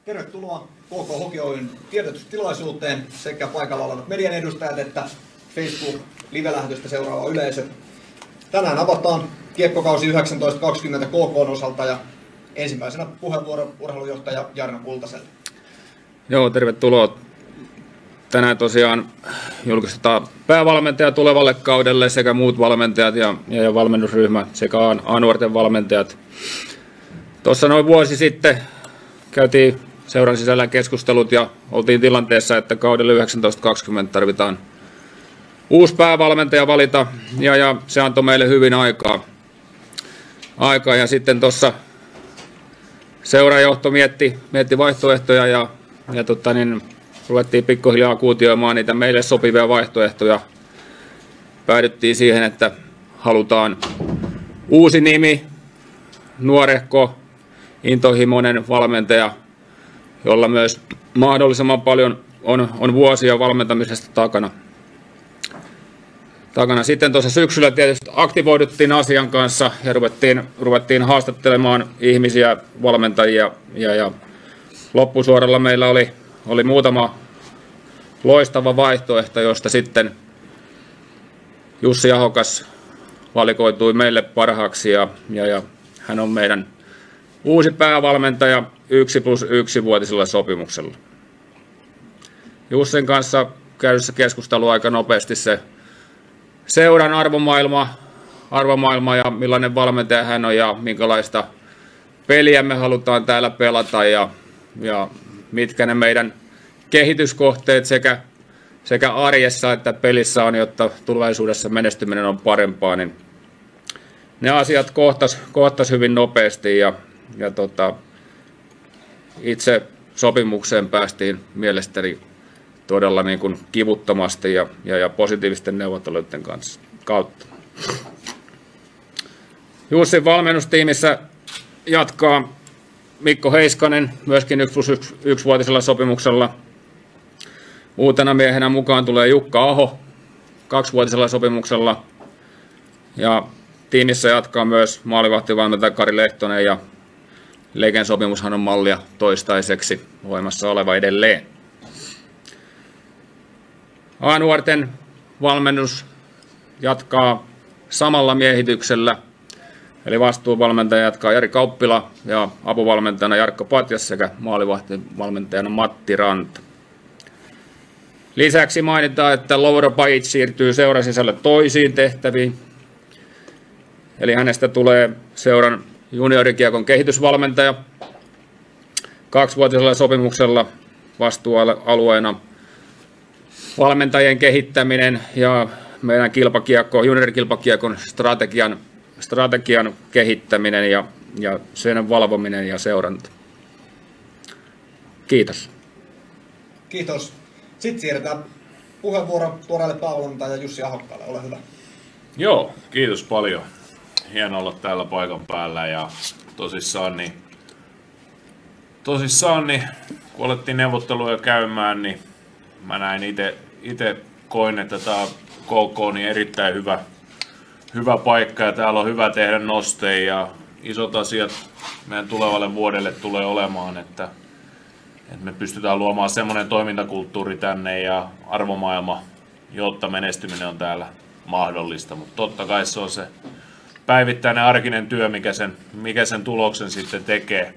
Tervetuloa KK Hoki Oyn tiedotustilaisuuteen sekä paikalla olevat median edustajat että Facebook-live-lähetystä seuraava yleisö. Tänään avataan kiekkokausi 19-20 KK:n osalta ja ensimmäisenä puheenvuoro urheilujohtaja Jarno Kultaselle. Joo, tervetuloa. Tänään tosiaan julkistetaan päävalmentaja tulevalle kaudelle sekä muut valmentajat ja valmennusryhmä sekä A-nuorten valmentajat. Tuossa noin vuosi sitten käytiin seuran sisällä keskustelut ja oltiin tilanteessa, että kaudelle 19-20 tarvitaan uusi päävalmentaja valita ja se antoi meille hyvin aikaa ja sitten tuossa seurajohto mietti vaihtoehtoja ja ruvettiin pikkuhiljaa kuutioimaan niitä meille sopivia vaihtoehtoja. Päädyttiin siihen, että halutaan uusi nimi, nuorehko, intohimoinen valmentaja, jolla myös mahdollisimman paljon on vuosia valmentamisesta takana. Sitten tuossa syksyllä tietysti aktivoiduttiin asian kanssa ja ruvettiin haastattelemaan ihmisiä, valmentajia ja loppusuoralla meillä oli muutama loistava vaihtoehto, josta sitten Jussi Ahokas valikoitui meille parhaaksi ja hän on meidän uusi päävalmentaja 1+1-vuotisella sopimuksella. Jussin kanssa käydyssä keskustelua aika nopeasti se seuran arvomaailma ja millainen valmentaja hän on ja minkälaista peliä me halutaan täällä pelata ja mitkä ne meidän kehityskohteet sekä arjessa että pelissä on, jotta tulevaisuudessa menestyminen on parempaa, niin ne asiat kohtas hyvin nopeasti ja itse sopimukseen päästiin mielestäni todella niin kuin kivuttomasti ja positiivisten neuvotteluiden kautta. Jussin valmennustiimissä jatkaa Mikko Heiskanen myöskin 1+1-vuotisella sopimuksella. Uutena miehenä mukaan tulee Jukka Aho 2-vuotisella sopimuksella. Ja tiimissä jatkaa myös maalivahtivalmentaja Kari Lehtonen ja Legen sopimushan on mallia toistaiseksi voimassa oleva edelleen. A-nuorten valmennus jatkaa samalla miehityksellä. Eli vastuuvalmentaja jatkaa Jari Kauppila ja apuvalmentajana Jarkko Patjas sekä maalivahtivalmentajana Matti Ranta. Lisäksi mainitaan, että Lovro Pajic siirtyy seuran sisällä toisiin tehtäviin. Eli hänestä tulee seuran juniorikiekon kehitysvalmentaja 2-vuotisella sopimuksella vastuualueena valmentajien kehittäminen ja meidän juniorikilpakiekon strategian kehittäminen ja sen valvominen ja seuranta. Kiitos. Kiitos. Sitten siirretään puheenvuoro tuoreelle päävalmentaja Jussi Ahokkaalle. Ole hyvä. Joo, kiitos paljon. Hieno olla täällä paikan päällä ja tosissaan kun alettiin neuvotteluja käymään, niin mä näin itse koin, että tämä KK on niin erittäin hyvä paikka ja täällä on hyvä tehdä nosteja ja isot asiat meidän tulevalle vuodelle tulee olemaan, että me pystytään luomaan semmoinen toimintakulttuuri tänne ja arvomaailma, jotta menestyminen on täällä mahdollista, mutta totta kai se on se päivittäinen arkinen työ, mikä sen tuloksen sitten tekee.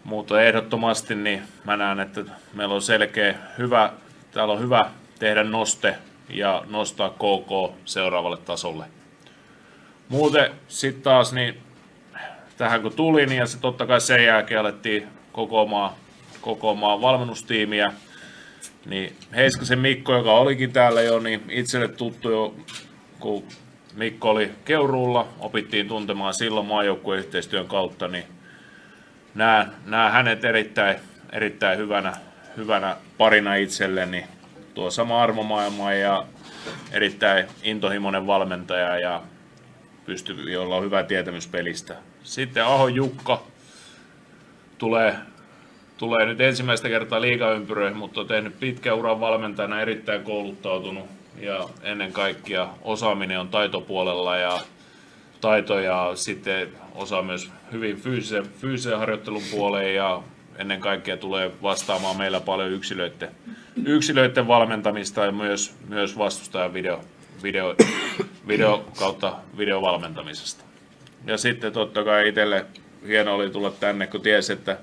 Mutta ehdottomasti niin mä näen, että meillä on täällä on hyvä tehdä noste ja nostaa KK seuraavalle tasolle. Muuten sitten taas niin tähän kun tulin ja se totta kai sen jälkeen alettiin kokoamaan valmennustiimiä, niin Heiskasen Mikko, joka olikin täällä jo, niin itselle tuttu jo, kun Mikko oli Keuruulla, opittiin tuntemaan silloin maajoukkueyhteistyön kautta, niin näen hänet erittäin hyvänä parina itselleni. Tuo sama arvomaailma ja erittäin intohimoinen valmentaja ja jolla on hyvä tietämys pelistä. Sitten Aho Jukka tulee nyt ensimmäistä kertaa liigaympyröihin, mutta on tehnyt pitkän uran valmentajana, erittäin kouluttautunut ja ennen kaikkea osaaminen on taitopuolella ja sitten osaa myös hyvin fyysisen harjoittelun puoleen ja ennen kaikkea tulee vastaamaan meillä paljon yksilöiden valmentamista ja myös vastustajan video kautta videovalmentamisesta. Ja sitten totta kai itselle hieno oli tulla tänne, kun tiesi, että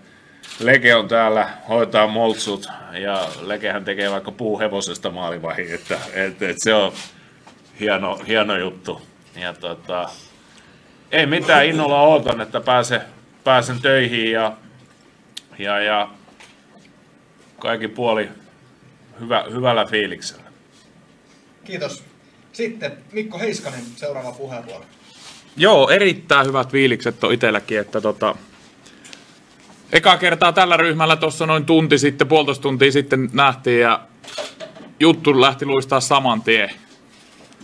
Leke on täällä, hoitaa moltsut ja Lekehän tekee vaikka puuhevosesta maalivahin, että se on hieno juttu. Ja ei mitään, innolla ootan, että pääsen töihin ja kaikin puoli hyvällä fiiliksellä. Kiitos. Sitten Mikko Heiskanen, seuraava puheenvuoro. Joo, erittäin hyvät fiilikset on itselläkin, että eka kertaa tällä ryhmällä tuossa noin tunti sitten, puolitoista tuntia sitten nähtiin ja juttu lähti luistaa saman tien.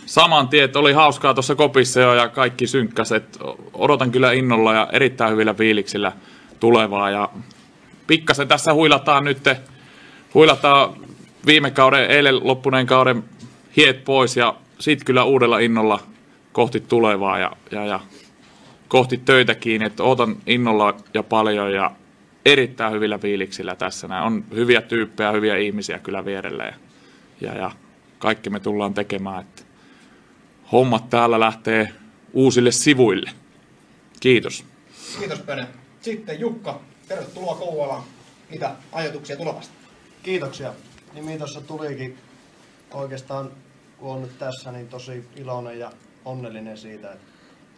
Saman tien, että oli hauskaa tuossa kopissa jo ja kaikki synkkäs, että odotan kyllä innolla ja erittäin hyvillä fiiliksillä tulevaa ja pikkasen tässä huilataan viime kauden, eilen loppuneen kauden hiet pois ja sit kyllä uudella innolla kohti tulevaa ja kohti töitä kiinni, että odotan innolla ja paljon ja erittäin hyvillä fiiliksillä tässä. Nämä on hyviä tyyppejä, hyviä ihmisiä kyllä vierellä ja kaikki me tullaan tekemään, että hommat täällä lähtee uusille sivuille. Kiitos. Kiitos Pene. Sitten Jukka, tervetuloa Kouvolaan. Mitä ajatuksia tulevasta? Kiitoksia. Nimi tuossa tulikin. Oikeastaan kun on nyt tässä, niin tosi iloinen ja onnellinen siitä, että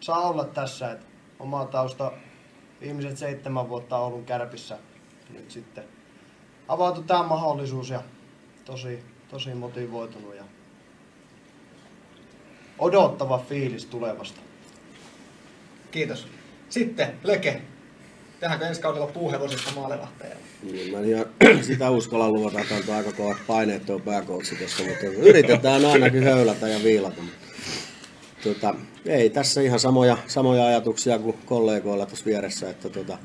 saa olla tässä. Että oma tausta viimeiset 7 vuotta Oulun Kärpissä. Nyt sitten avautui tämä mahdollisuus ja tosi motivoitunut ja odottava fiilis tulevasta. Kiitos. Sitten Leke, tehdäänkö ensi kaudella puuhevosista maalivahtajaa? Mä en ihan sitä uskalla luvata, että on aika kovat paineet tuo pääkoutsi tuossa, mutta yritetään ainakin höylätä ja viilata. Ei tässä ihan samoja ajatuksia kuin kollegoilla tuossa vieressä, että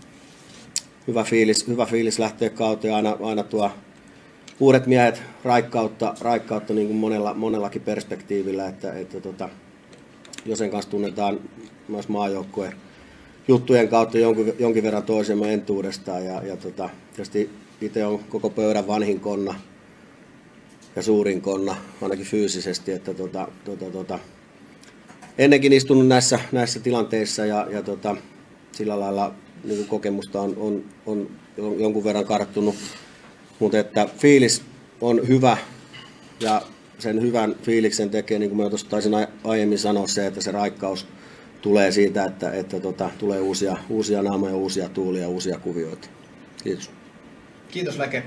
hyvä fiilis lähtee kauteen, aina tuo uudet miehet raikkautta niin kuin monellakin perspektiivillä, että Josen kanssa tunnetaan myös maajoukkueen juttujen kautta jonkin verran toisemme entuudestaan ja tietysti itse on koko pöydän vanhin konna ja suurin konna, ainakin fyysisesti, että ennenkin istunut näissä tilanteissa ja sillä lailla niin kokemusta on jonkun verran karttunut, mutta että fiilis on hyvä ja sen hyvän fiiliksen tekee, niin kuin mä tuossa taisin aiemmin sanoa, se, että se raikkaus tulee siitä, että tulee uusia naamoja, uusia tuulia, uusia kuvioita. Kiitos. Kiitos Leke.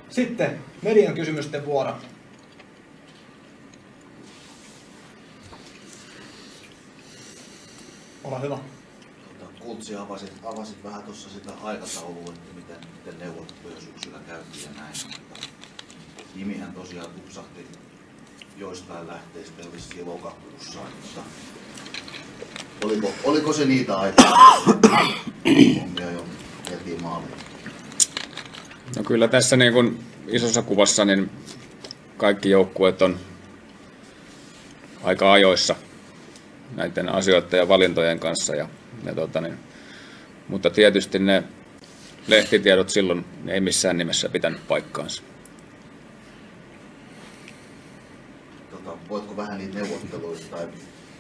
Sitten median kysymysten vuoro. Ole hyvä. Kultsi avasit vähän tuossa sitä aikataulua, että miten neuvotteluja syksyllä käytiin ja näin. Nimihän tosiaan tupsahti joistain lähteistä vissiin lokakuussa. Oliko se niitä aikaa, hommia jo heti maaliin? No kyllä tässä niin kuin isossa kuvassa niin kaikki joukkueet on aika ajoissa näiden asioiden ja valintojen kanssa. Mutta tietysti ne lehtitiedot silloin ei missään nimessä pitänyt paikkaansa. Voitko vähän niitä neuvotteluita tai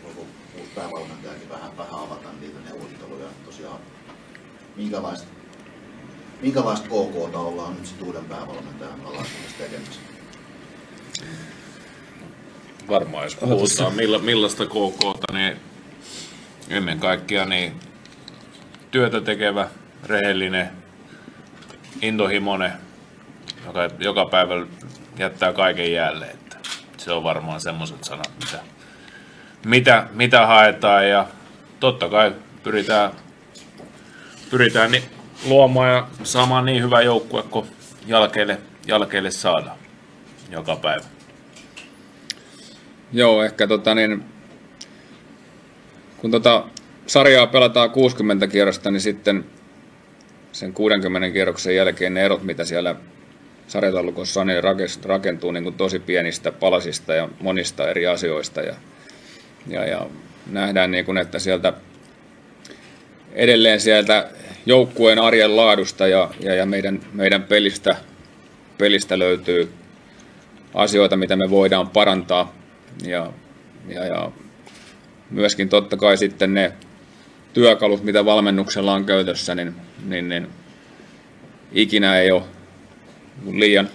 voiko uusi päävalmentajakin vähän avata niitä neuvotteluja? Tosiaan, minkälaista KK:ta ollaan nyt sitten uuden päävalmentajan alaisuudessa tekemässä? Varmaan jos puhutaan millaista KK:ta, niin ennen kaikkea niin työtä tekevä, rehellinen, intohimoinen, joka päivä jättää kaiken jälleen. Että se on varmaan semmoiset sanat, mitä haetaan ja totta kai pyritään luomaan ja saamaan niin hyvä joukkue kuin jalkeille saadaan joka päivä. Joo, ehkä kun sarjaa pelataan 60 kierrosta, niin sitten sen 60 kierroksen jälkeen ne erot, mitä siellä sarjataulukossa on, niin rakentuu niin kuin tosi pienistä palasista ja monista eri asioista. Ja nähdään, niin kuin, että edelleen sieltä joukkueen arjen laadusta ja meidän pelistä löytyy asioita, mitä me voidaan parantaa. Ja myöskin totta kai sitten ne työkalut, mitä valmennuksella on käytössä, niin ikinä ei ole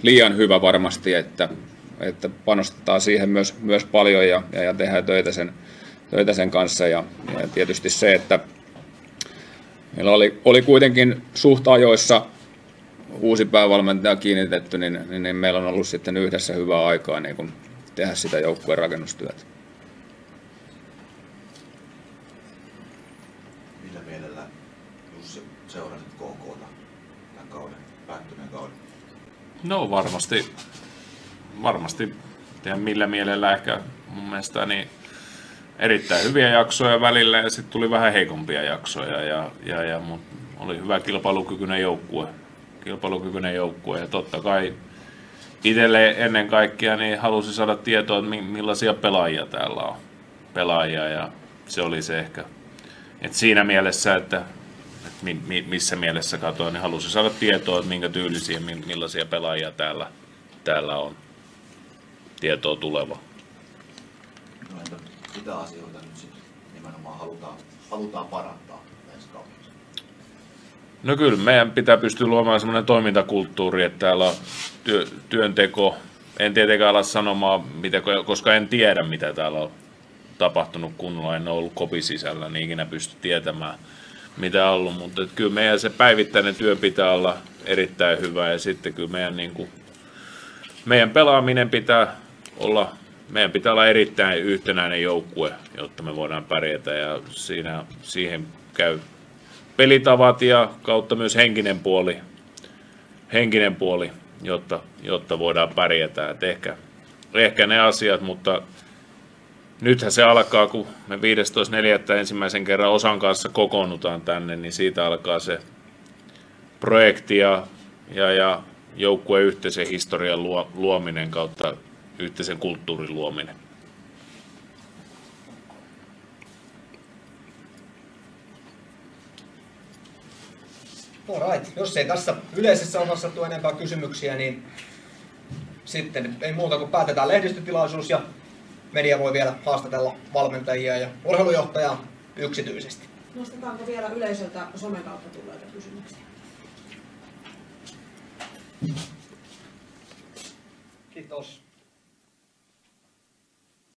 liian hyvä varmasti, että panostetaan siihen myös paljon ja tehdään töitä sen kanssa. Ja tietysti se, että meillä oli kuitenkin suht ajoissa uusi päävalmentaja kiinnitetty, niin meillä on ollut sitten yhdessä hyvää aikaa niin kun tehdä sitä joukkueen rakennustyötä. Millä mielellä Jussi seurasit KK:ta tämän kauden, päättyneen kauden? No varmasti tehdä millä mielellä ehkä mun mielestä niin erittäin hyviä jaksoja välillä ja sitten tuli vähän heikompia jaksoja mutta oli hyvä kilpailukykyinen joukkue ja totta kai itselle ennen kaikkea niin halusin saada tietoa, että millaisia pelaajia täällä on. Ja se oli se ehkä, että siinä mielessä, että missä mielessä katoin, niin halusin saada tietoa, että minkä tyylisiä, millaisia pelaajia täällä on. Tietoa tuleva. No entä mitä asioita nyt sitten nimenomaan halutaan parantaa ensi kaudella? No kyllä, meidän pitää pystyä luomaan semmoinen toimintakulttuuri, että täällä on työnteko. En tietenkään ala sanomaan, koska en tiedä, mitä täällä on tapahtunut kunnolla. En ole ollut kopin sisällä, niin ikinä pysty tietämään, mitä on ollut. Mutta kyllä meidän se päivittäinen työ pitää olla erittäin hyvä. Ja sitten kyllä meidän pelaaminen pitää olla erittäin yhtenäinen joukkue, jotta me voidaan pärjätä. Ja siihen käy pelitavat ja kautta myös henkinen puoli, jotta voidaan pärjätä. Et ehkä ne asiat, mutta nythän se alkaa, kun me 15.4. ensimmäisen kerran Osan kanssa kokoonnutaan tänne, niin siitä alkaa se projekti ja joukkueen yhteisen historian luominen kautta yhteisen kulttuurin luominen. Alright. Jos ei tässä yleisessä osassa tule enempää kysymyksiä, niin sitten ei muuta kuin päätetään lehdistötilaisuus ja media voi vielä haastatella valmentajia ja urheilujohtajaa yksityisesti. Nostetaanko vielä yleisöltä somen kautta tulleita kysymyksiä? Kiitos.